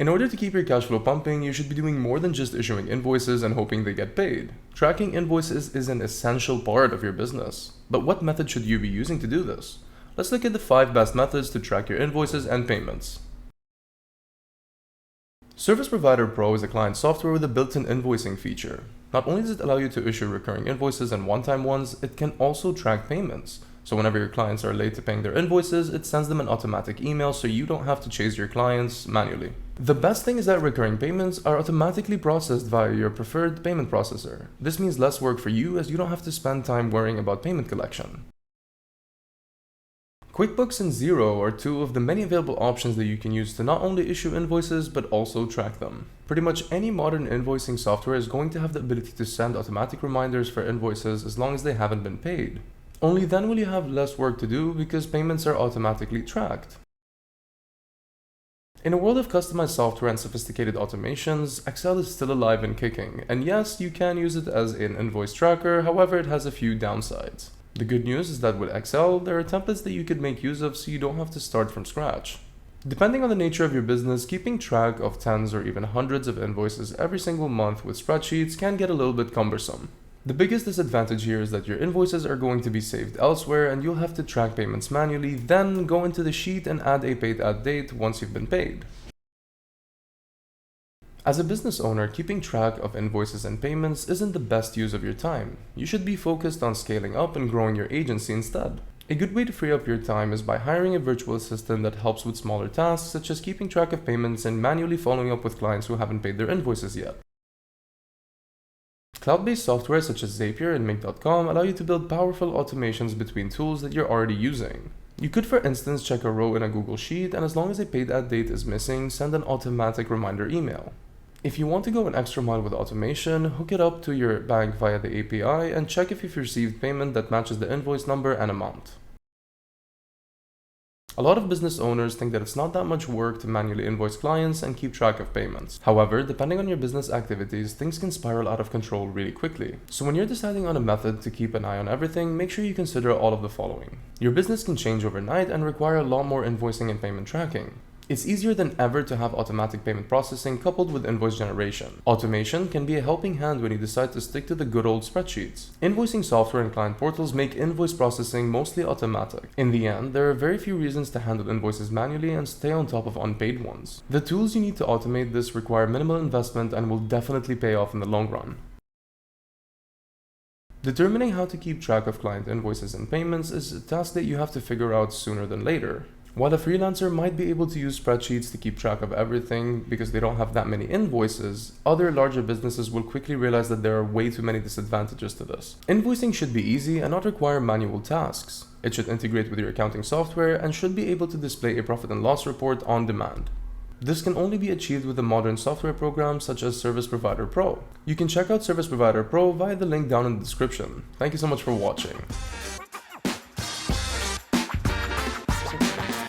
In order to keep your cash flow pumping, you should be doing more than just issuing invoices and hoping they get paid. Tracking invoices is an essential part of your business. But what method should you be using to do this? Let's look at the 5 best methods to track your invoices and payments. Service Provider Pro is a client software with a built-in invoicing feature. Not only does it allow you to issue recurring invoices and one-time ones, it can also track payments. So whenever your clients are late to paying their invoices, it sends them an automatic email so you don't have to chase your clients manually. The best thing is that recurring payments are automatically processed via your preferred payment processor. This means less work for you as you don't have to spend time worrying about payment collection. QuickBooks and Xero are 2 of the many available options that you can use to not only issue invoices but also track them. Pretty much any modern invoicing software is going to have the ability to send automatic reminders for invoices as long as they haven't been paid. Only then will you have less work to do because payments are automatically tracked. In a world of customized software and sophisticated automations, Excel is still alive and kicking, and yes, you can use it as an invoice tracker, however it has a few downsides. The good news is that with Excel, there are templates that you could make use of so you don't have to start from scratch. Depending on the nature of your business, keeping track of tens or even hundreds of invoices every single month with spreadsheets can get a little bit cumbersome. The biggest disadvantage here is that your invoices are going to be saved elsewhere and you'll have to track payments manually, then go into the sheet and add a paid at date once you've been paid. As a business owner, keeping track of invoices and payments isn't the best use of your time. You should be focused on scaling up and growing your agency instead. A good way to free up your time is by hiring a virtual assistant that helps with smaller tasks such as keeping track of payments and manually following up with clients who haven't paid their invoices yet. Cloud-based software such as Zapier and Make.com allow you to build powerful automations between tools that you're already using. You could, for instance, check a row in a Google Sheet, and as long as a paid at date is missing, send an automatic reminder email. If you want to go an extra mile with automation, hook it up to your bank via the API and check if you've received payment that matches the invoice number and amount. A lot of business owners think that it's not that much work to manually invoice clients and keep track of payments. However, depending on your business activities, things can spiral out of control really quickly. So when you're deciding on a method to keep an eye on everything, make sure you consider all of the following. Your business can change overnight and require a lot more invoicing and payment tracking. It's easier than ever to have automatic payment processing coupled with invoice generation. Automation can be a helping hand when you decide to stick to the good old spreadsheets. Invoicing software and client portals make invoice processing mostly automatic. In the end, there are very few reasons to handle invoices manually and stay on top of unpaid ones. The tools you need to automate this require minimal investment and will definitely pay off in the long run. Determining how to keep track of client invoices and payments is a task that you have to figure out sooner than later. While a freelancer might be able to use spreadsheets to keep track of everything because they don't have that many invoices, other larger businesses will quickly realize that there are way too many disadvantages to this. Invoicing should be easy and not require manual tasks. It should integrate with your accounting software and should be able to display a profit and loss report on demand. This can only be achieved with a modern software program such as Service Provider Pro. You can check out Service Provider Pro via the link down in the description. Thank you so much for watching.